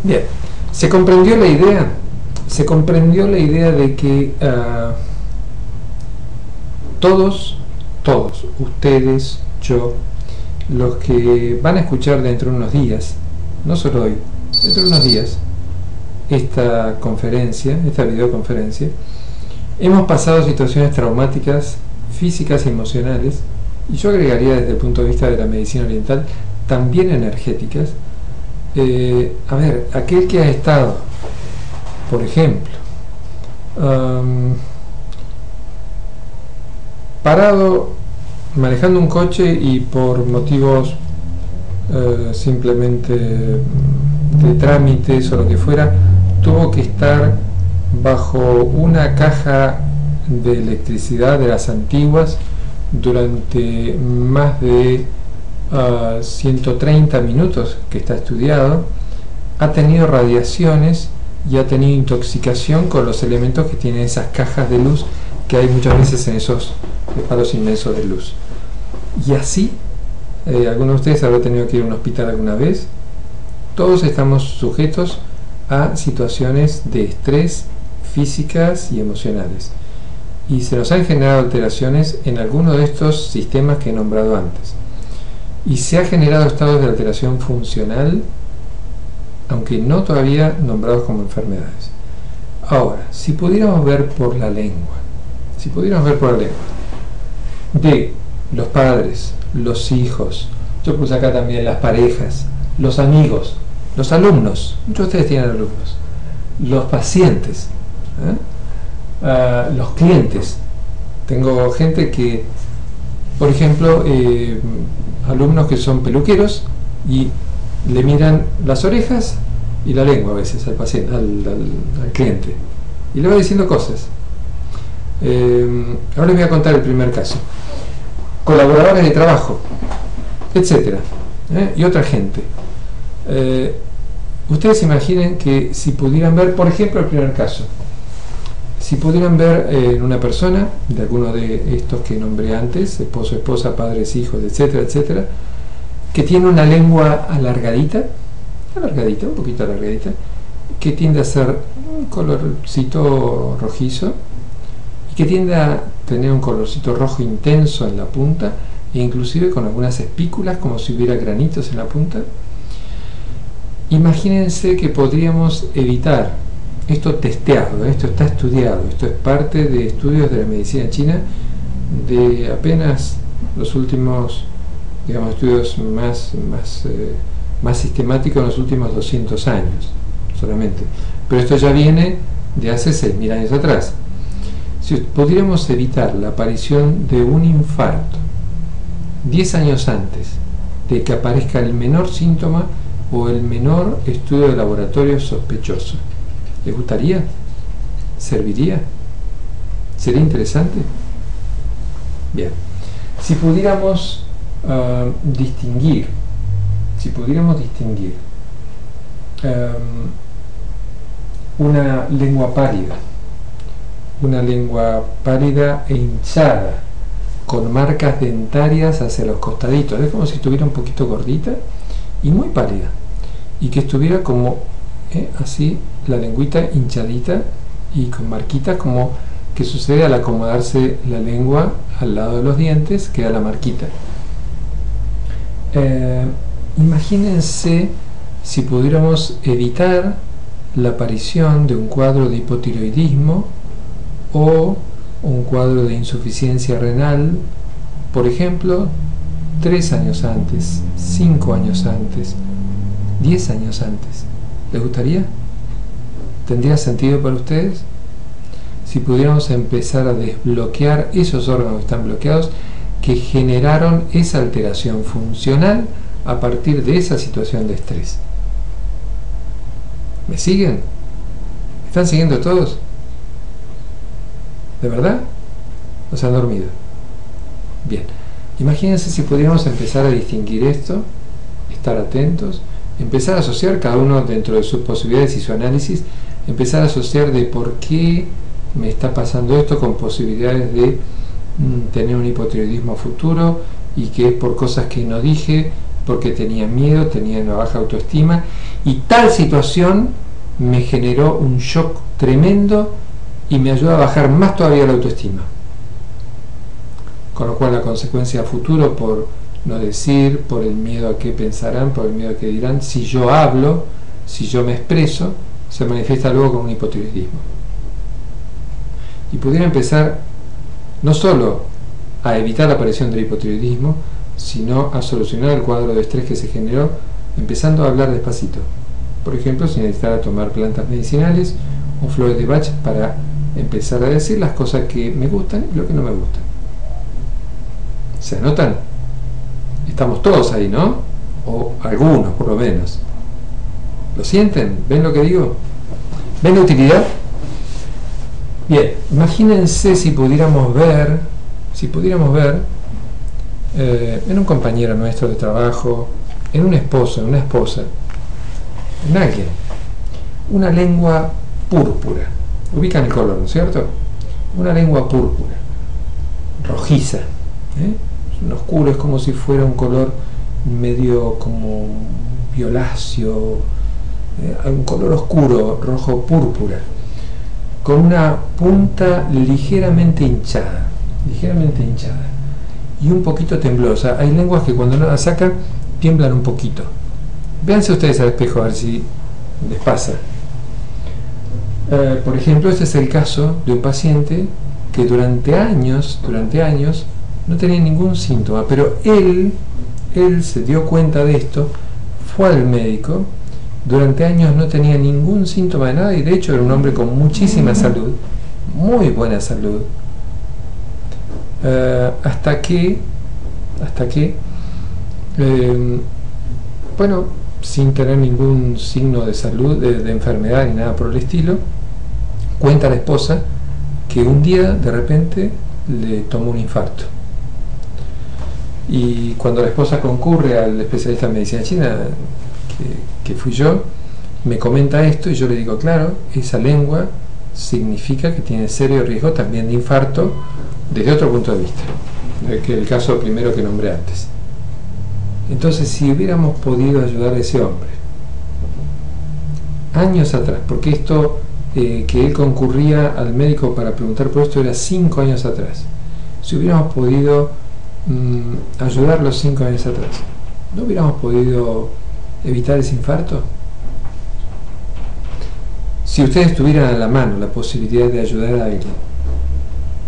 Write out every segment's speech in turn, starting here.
Bien, se comprendió la idea de que todos, ustedes, yo, los que van a escuchar dentro de unos días, no solo hoy, dentro de unos días, esta videoconferencia, hemos pasado situaciones traumáticas, físicas y emocionales, y yo agregaría desde el punto de vista de la medicina oriental, también energéticas. A ver, aquel que ha estado, por ejemplo, parado manejando un coche y por motivos simplemente de trámites o lo que fuera, tuvo que estar bajo una caja de electricidad de las antiguas durante más de 130 minutos, que está estudiado, ha tenido radiaciones y ha tenido intoxicación con los elementos que tienen esas cajas de luz que hay muchas veces en esos palos inmensos de luz. Y así, algunos de ustedes habrán tenido que ir a un hospital alguna vez. Todos estamos sujetos a situaciones de estrés físicas y emocionales, y se nos han generado alteraciones en algunos de estos sistemas que he nombrado antes, y se ha generado estados de alteración funcional, aunque no todavía nombrados como enfermedades. Ahora, si pudiéramos ver por la lengua, de los padres, los hijos, yo puse acá también las parejas, los amigos, los alumnos, muchos de ustedes tienen alumnos, los pacientes, los clientes. Tengo gente que, por ejemplo, alumnos que son peluqueros y le miran las orejas y la lengua a veces al paciente, al cliente, y le va diciendo cosas. Ahora les voy a contar el primer caso. Colaboradores de trabajo, etcétera, y otra gente. Ustedes imaginen que si pudieran ver, por ejemplo, el primer caso, si pudieran ver en una persona, de alguno de estos que nombré antes, esposo, esposa, padres, hijos, etcétera, etcétera, que tiene una lengua alargadita, un poquito alargadita, que tiende a ser un colorcito rojizo, y que tiende a tener un colorcito rojo intenso en la punta, e inclusive con algunas espículas, como si hubiera granitos en la punta. Imagínense que podríamos evitar, esto testeado, esto está estudiado, esto es parte de estudios de la medicina china de apenas los últimos, digamos, estudios más sistemáticos en los últimos 200 años solamente, pero esto ya viene de hace 6.000 años atrás. Si pudiéramos evitar la aparición de un infarto 10 años antes de que aparezca el menor síntoma o el menor estudio de laboratorio sospechoso, ¿les gustaría? ¿Serviría? ¿Sería interesante? Bien, si pudiéramos distinguir una lengua pálida e hinchada, con marcas dentarias hacia los costaditos, es como si estuviera un poquito gordita y muy pálida, y que estuviera como así, la lengüita hinchadita y con marquitas, como que sucede al acomodarse la lengua al lado de los dientes, queda la marquita. Imagínense si pudiéramos evitar la aparición de un cuadro de hipotiroidismo o un cuadro de insuficiencia renal, por ejemplo, 3 años antes, 5 años antes, 10 años antes. ¿Les gustaría? ¿Tendría sentido para ustedes? Si pudiéramos empezar a desbloquear esos órganos que están bloqueados, que generaron esa alteración funcional a partir de esa situación de estrés. ¿Me siguen? ¿Están siguiendo todos? ¿De verdad? ¿O se han dormido? Bien. Imagínense si pudiéramos empezar a distinguir esto, estar atentos, empezar a asociar cada uno dentro de sus posibilidades y su análisis, empezar a asociar de por qué me está pasando esto con posibilidades de tener un hipotiroidismo futuro, y que es por cosas que no dije, porque tenía miedo, tenía una baja autoestima, y tal situación me generó un shock tremendo y me ayudó a bajar más todavía la autoestima. Con lo cual la consecuencia a futuro, por no decir, por el miedo a qué pensarán, por el miedo a qué dirán, si yo hablo, si yo me expreso, se manifiesta luego con un hipotiroidismo. Y pudiera empezar no solo a evitar la aparición del hipotiroidismo, sino a solucionar el cuadro de estrés que se generó empezando a hablar despacito. Por ejemplo, si necesitara tomar plantas medicinales o flores de Bach para empezar a decir las cosas que me gustan y lo que no me gustan. ¿Se anotan? Estamos todos ahí, ¿no? O algunos, por lo menos. ¿Lo sienten? ¿Ven lo que digo? ¿Ven la utilidad? Bien, imagínense si pudiéramos ver en un compañero nuestro de trabajo, en un esposo, en una esposa, en alguien, una lengua púrpura. Ubican el color, ¿no es cierto? Una lengua púrpura, rojiza, un oscuro, es como si fuera un color medio como violáceo, un color oscuro, rojo púrpura, con una punta ligeramente hinchada y un poquito temblosa. Hay lenguas que cuando no la sacan tiemblan un poquito. Véanse ustedes al espejo a ver si les pasa. Por ejemplo, este es el caso de un paciente que durante años no tenía ningún síntoma, pero él se dio cuenta de esto, fue al médico, durante años no tenía ningún síntoma de nada y de hecho era un hombre con muchísima salud, muy buena salud, hasta que bueno, sin tener ningún signo de salud, de enfermedad ni nada por el estilo, cuenta la esposa que un día de repente le tomó un infarto. Y cuando la esposa concurre al especialista en medicina china, que fui yo, me comenta esto y yo le digo, claro, esa lengua significa que tiene serio riesgo también de infarto desde otro punto de vista, que el caso primero que nombré antes. Entonces, si hubiéramos podido ayudar a ese hombre años atrás, porque esto que él concurría al médico para preguntar por esto era 5 años atrás, si hubiéramos podido ayudarlo 5 años atrás, ¿no hubiéramos podido evitar ese infarto? Si ustedes tuvieran a la mano la posibilidad de ayudar a alguien,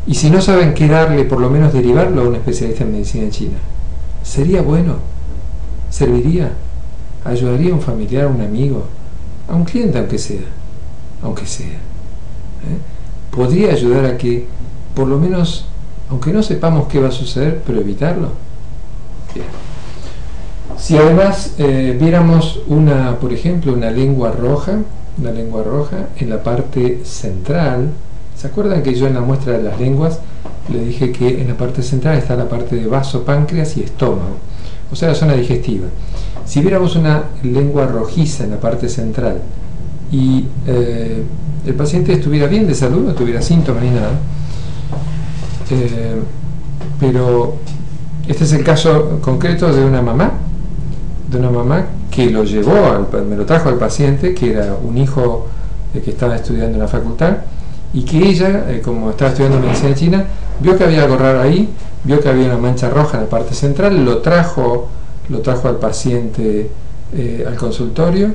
y si no saben qué darle, por lo menos derivarlo a un especialista en medicina china, ¿sería bueno? ¿Serviría? ¿Ayudaría a un familiar, a un amigo, a un cliente aunque sea? ¿Podría ayudar a que, por lo menos, aunque no sepamos qué va a suceder, pero evitarlo? Bien. Si además viéramos por ejemplo, una lengua roja en la parte central, ¿se acuerdan que yo en la muestra de las lenguas le dije que en la parte central está la parte de vaso, páncreas y estómago, o sea, la zona digestiva? Si viéramos una lengua rojiza en la parte central y el paciente estuviera bien de salud, no tuviera síntomas ni nada, pero este es el caso concreto de una mamá que lo llevó, me lo trajo al paciente, que era un hijo que estaba estudiando en la facultad, y que ella, como estaba estudiando medicina china, vio que había algo raro ahí, vio que había una mancha roja en la parte central, lo trajo al paciente al consultorio.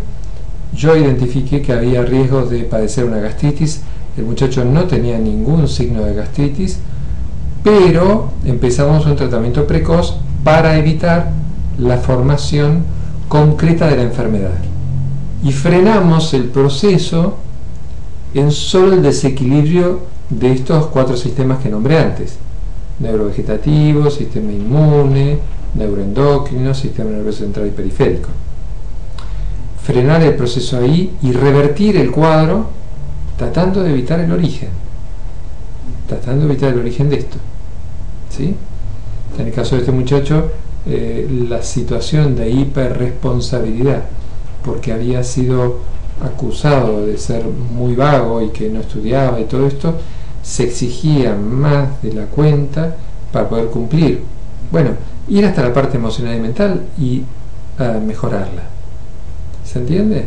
Yo identifiqué que había riesgos de padecer una gastritis. El muchacho no tenía ningún signo de gastritis, pero empezamos un tratamiento precoz para evitar la formación concreta de la enfermedad y frenamos el proceso en solo el desequilibrio de estos 4 sistemas que nombré antes: neurovegetativo, sistema inmune, neuroendocrino, sistema nervioso central y periférico. Frenar el proceso ahí y revertir el cuadro tratando de evitar el origen de esto, ¿sí? En el caso de este muchacho, la situación de hiperresponsabilidad, porque había sido acusado de ser muy vago y que no estudiaba y todo esto, se exigía más de la cuenta para poder cumplir. Bueno, ir hasta la parte emocional y mental y mejorarla. ¿Se entiende?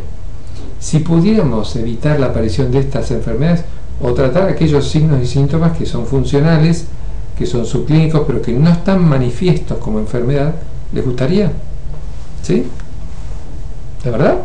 Si pudiéramos evitar la aparición de estas enfermedades o tratar aquellos signos y síntomas que son funcionales, que son subclínicos, pero que no están manifiestos como enfermedad, ¿les gustaría? ¿Sí? ¿De verdad?